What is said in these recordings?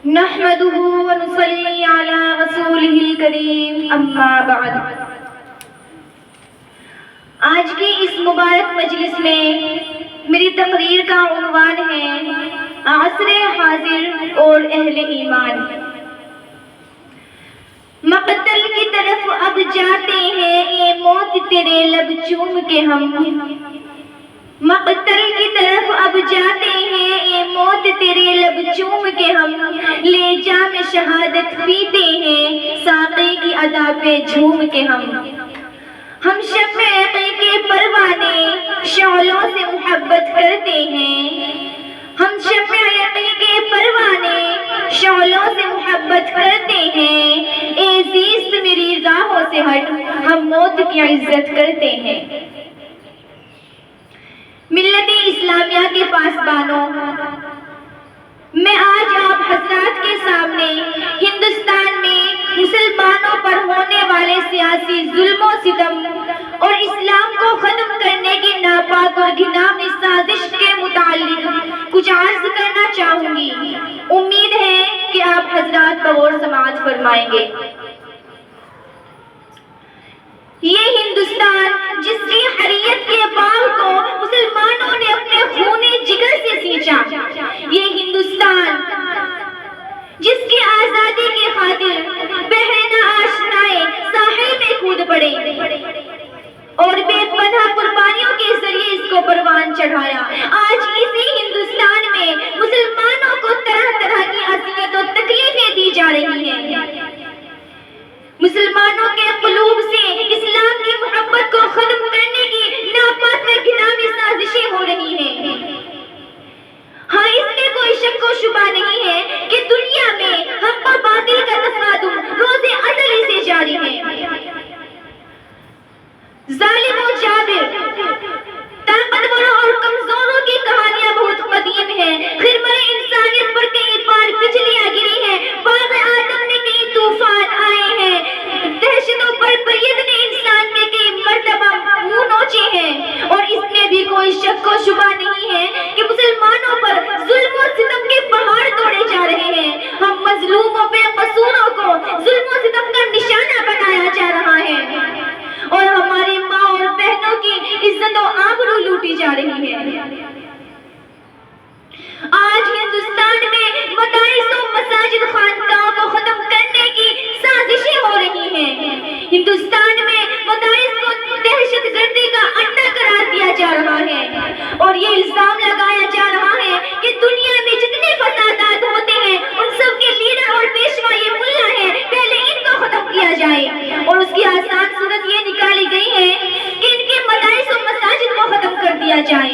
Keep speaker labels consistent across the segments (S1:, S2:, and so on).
S1: نحمده ونصلي على رسوله الكريم اما بعد۔ آج کی اس مبارک مجلس میں میری تقریر کا عنوان ہے عصر حاضر اور اہل ایمان۔ مقتل کی طرف اب جاتے ہیں اے موت تیرے لب چوم کے ہم، مقتل کی طرف اب جاتے ہیں اے موت تیرے لب چوم کے ہم، لے جام شہادت پیتے ہیں ساقی کی ادا پہ جھوم کے ہم شمع کے پروانے شعلوں سے محبت کرتے ہیں، ہم شمع کے پروانے شعلوں سے محبت کرتے ہیں، اے زیست میری راہوں سے ہٹ ہم موت کی عزت کرتے ہیں۔ ملت اسلامیہ کے پاسبانوں، میں آج آپ حضرات کے سامنے ہندوستان میں مسلمانوں پر ہونے والے سیاسی ظلم و ستم اور اسلام کو ختم کرنے کی ناپاک اور گھناؤنی سازش کے متعلق کچھ عرض کرنا چاہوں گی۔ امید ہے کہ آپ حضرات بغور سماعت فرمائیں گے۔ یہ ہندوستان جس کی حریت کے باغ کو مسلمانوں نے اپنے خون جگر سے سینچا، یہ ہندوستان جس کی آزادی کی خاطر بہنیں آشنائے ساحل میں کود پڑے اور بے پناہ قربانیوں کے ذریعے اس کو پروان چڑھایا، آج اسی ہندوستان میں مسلمانوں کو طرح طرح کی اذیت و تکلیفیں دی جا رہی ہیں۔ مسلمانوں کے قلوب سے اسلام کی محبت کو ختم کرنے کی ناپاک و گھناؤنی سازشیں ہو رہی ہیں۔ ہاں، اس میں کوئی شک و شبہ نہیں ہے کہ دنیا میں حق و باطل کا تصادم روز ازل سے جاری ہے۔ ظالم و جابر، طاقتوروں اور کمزوروں کی کہانیاں بہت قدیم ہیں، خرمن انسانیت پر کئی بار بجلیاں گری ہیں، باغ آدم میں کئی طوفان آئے ہیں، دہشتوں پر پریت نے انسان میں کئی مرتبہ منہ نوچے ہیں، اور اس میں بھی کوئی شک و شبہ نہیں ہے کہ مسلمانوں پر ظلم و ستم کے پہاڑ توڑے جا رہے ہیں۔ ہم مظلوموں بے قصوروں کو ظلم و ستم کا نشانہ بنایا جا رہا ہے اور ہماری ماں اور بہنوں کی عزت و آبرو لوٹی جا رہی ہے۔ آج ہندوستان میں مدارس و مساجد خانقاہوں کو ختم کرنے کی سازشیں ہو رہی ہیں۔ ہندوستان میں مدارس کو دہشت گردی کا اڈا قرار دیا جا رہا ہے اور یہ الزام لگایا جا رہا ہے کہ دنیا میں جتنے فسادات ہوتے ہیں ان سب کے لیڈر اور پیشوا یہ ملا ہے، پہلے ان کو ختم کیا جائے، اور اس کی آسان صورت یہ نکالی گئی ہے کہ ان کے مدارس و مساجد کو ختم کر دیا جائے۔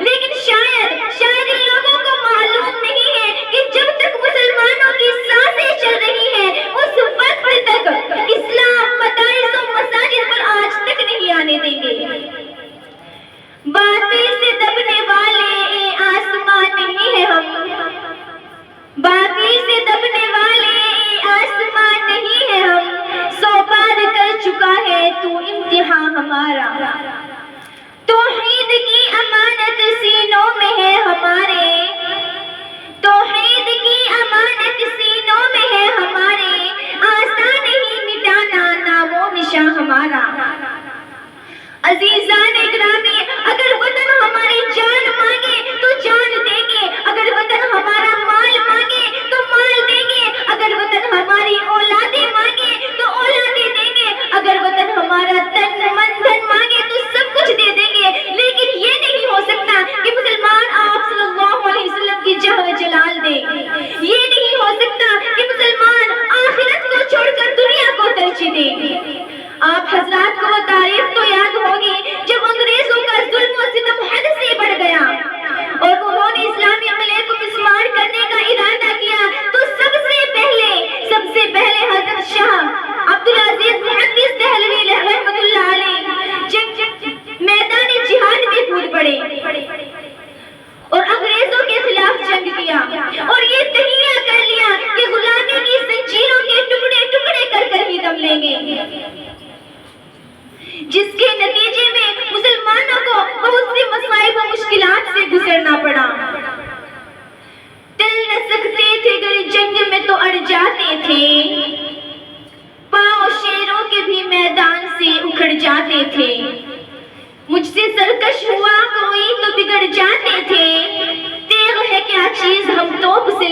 S1: لیکن شاید ان لوگوں کو معلوم نہیں ہے کہ جب تک مسلمانوں کی سانسیں چل رہی ہیں اس وقت تک اسلام مدارس و مساجد پر آج تک نہیں آنے دیں گے۔ باطل سے دبنے والے اے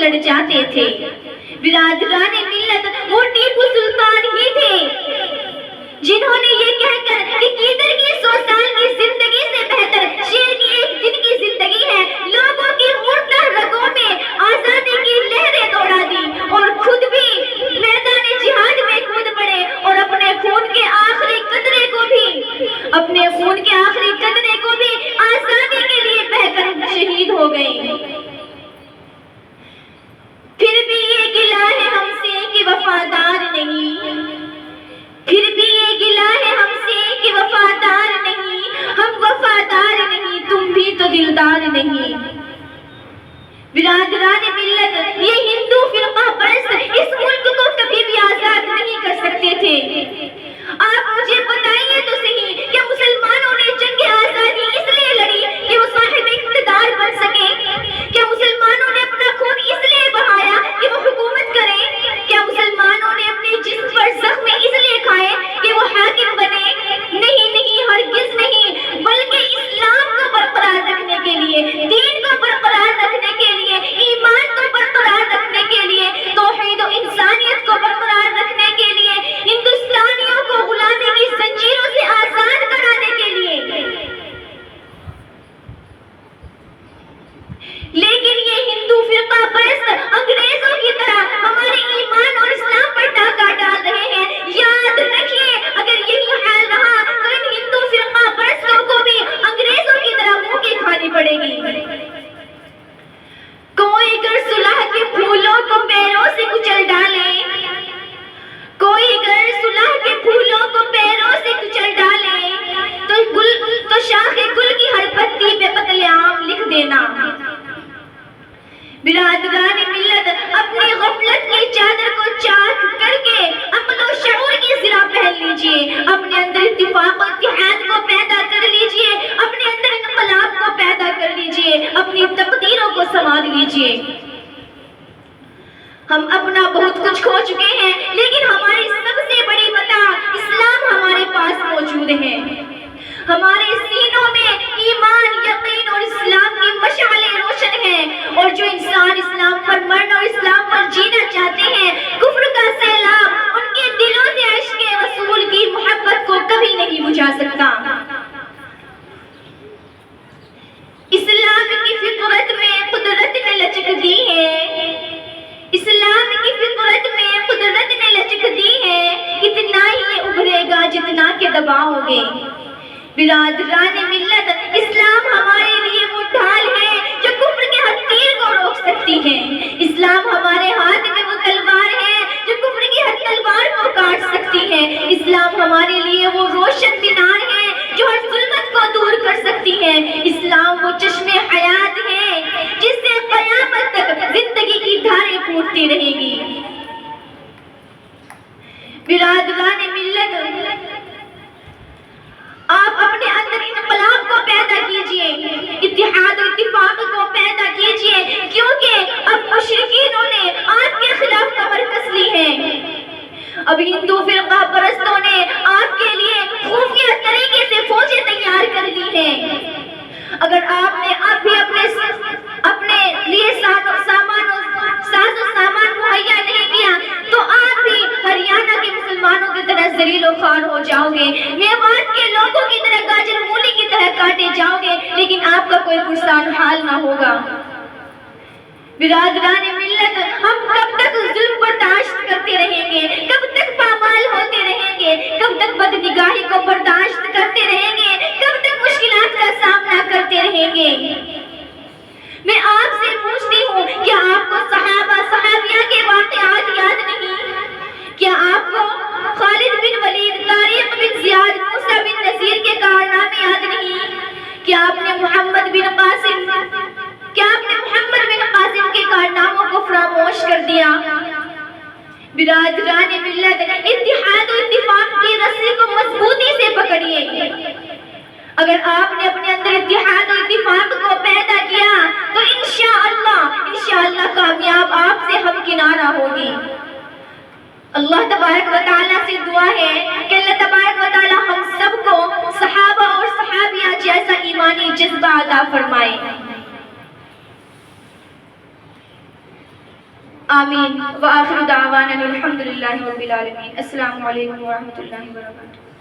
S1: لڑ جاتے تھے۔ برادران ملت وہ ٹیپو سلطان ہی تھے جنہوں نے یہ کہہ کر کہ گیدڑ کی 100 سال کی زندگی سے بہتر شیر کی ایک دن کی زندگی ہے، لوگوں کی مردہ رگوں میں آزادی کی لہریں دوڑا دی اور خود بھی میدان جہاد میں کود پڑے اور اپنے خون کے آخری قطرے کو بھی آزادی کے لیے بہہ کر شہید ہو گئے۔ پھر بھی یہ گلہ ہے ہم سے کہ وفادار نہیں، پھر بھی یہ گلہ ہے ہم سے کہ وفادار نہیں، ہم وفادار نہیں، تم بھی تو دلدار نہیں۔ برادران ملت، یہ ہندو فرقہ پرست اس ملک کو کبھی بھی آزاد نہیں کر سکتے تھے۔ آپ مجھے بتائیے تو صحیح، کہ مسلمانوں نے جنگ آزادی اس لیے لڑی کہ وہ صاحب اقتدار بن سکے؟ کیا مسلمانوں نے اپنا خون اس لیے بہایا کہ وہ حکومت کریں؟ کیا مسلمانوں نے اپنے جسم پر زخم اس لیے کھائے کہ وہ حاکم بنے؟ نہیں نہیں، ہرگز نہیں، بلکہ اسلام کو برقرار رکھنے کے لیے، دین کو برقرار رکھنے کے لیے، ایمان کو برقرار رکھنے کے لیے، توحید و انسانیت کو برقرار رکھنے کے لیے، ہندوستانیوں کو غلامی کی زنجیروں سے آزاد کرانے کے لیے۔ لیکن یہ ہندو فرقہ پرست انگریزوں کی طرح ہمارے ایمان اور اسلام پر ڈاکہ ڈال رہے ہیں۔ یاد رکھیے، اگر یہی حال رہا تو ان ہندو فرقہ پرستوں کو بھی انگریزوں کی طرح منہ کی کھانی پڑے گی۔ کوئی گر صلح کے پھولوں کو پیروں سے کچل ڈالے، کوئی گر صلح کے پھولوں کو پیروں سے کچل ڈالے، تو شاخ گل کی ہر پتی پہ قتل عام لکھ دینا۔ برادران ملت، اپنی غفلت کی چادر کو چاک کر کے عقل و شعور کی زرہ پہن لیجئے، اپنے اندر اتفاق و اتحاد کو پیدا کر لیجئے، اپنے اندر انقلاب کو پیدا کر لیجئے، اپنی تقدیروں کو سنوار لیجئے۔ ہم اپنا بہت کچھ کھو چکے ہیں، لیکن ہماری سب سے بڑی متاع اسلام ہمارے پاس موجود ہے۔ ہمارے سینوں میں ایمان، یقین اور اسلام کی مشعلیں روشن ہیں، اور جو انسان اسلام پر مرنا اور اسلام پر جینا چاہتے ہیں، کفر کا سیلاب ان کے دلوں سے عشق رسول کی محبت کو کبھی نہیں بجھا سکتا۔ اسلام کی فطرت میں قدرت نے لچک دی ہے، اسلام کی فطرت میں قدرت نے لچک دی ہے، اتنا ہی ابھرے گا جتنا کہ دباؤ گے۔ برادران ملت، اسلام ہمارے لیے وہ ڈھال ہے جو کفر کے ہر تیر کو روک سکتی ہے۔ اسلام ہمارے ہاتھ میں وہ تلوار ہے جو کفر کی ہر تلوار کو کاٹ سکتی ہے۔ اسلام ہمارے لیے وہ روشن مینار ہے جو ہر ظلمت کو دور کر سکتی ہے۔ اسلام وہ چشمے حیات ہے جس سے قیامت تک زندگی کی دھاریں پھوٹتی رہے گی۔ برادران ملت، آپ اپنے اندر انقلاب کو پیدا کیجئے، اتحاد و اتفاق کو پیدا کیجئے، کیونکہ اب مشرکینوں نے آپ کے خلاف کمر کس لی ہے۔ اب ہندو فرقہ پرستوں نے آپ کے لیے خفیہ طریقے سے فوجیں تیار کر لی ہیں۔ اگر آپ نے اب بھی اپنے لیے ساز و سامان مہیا نہیں کیا تو آپ بھی ہریانہ کے مسلمانوں کی طرح ذلیل و خوار ہو جاؤ گے، میوات کے لوگوں کی طرح گاجر مولی کی طرح کاٹے جاؤ گے، لیکن آپ کا کوئی پرسان حال نہ ہوگا۔ برادران ملت، ہم کب تک ظلم برداشت کرتے رہیں گے؟ کب تک پامال ہوتے رہیں گے؟ کب تک بدنگاہی کو برداشت کرتے رہیں گے؟ کب تک مشکلات کا سامنا کرتے رہیں گے؟ میں آپ سے پوچھتی ہوں، کیا آپ کو صحابیہ کے واقعات یاد نہیں؟ کیا آپ کو خالد بن ولید، طارق بن زیاد، موسیٰ بن نصیر کے کارنامے یاد نہیں؟ کیا آپ نے محمد بن قاسم کے کارناموں کو فراموش کر دیا؟ برادران ملت، اتحاد و اتفاق کی رسی کو مضبوطی سے پکڑیے۔ اگر آپ نے اپنے اندر اتحاد و اتفاق کو پیدا کیا تو انشاءاللہ کامیاب آپ سے ہمکنارہ ہوگی۔ اللہ تبارک و تعالیٰ سے دعا ہے کہ اللہ تبارک و تعالیٰ ہم سب کو صحابہ اور صحابیہ جیسا ایمانی جذبہ عطا فرمائے۔ آمین وآخر دعوانا الحمدللہ رب العالمین۔ السلام علیکم ورحمۃ اللہ وبرکاتہ۔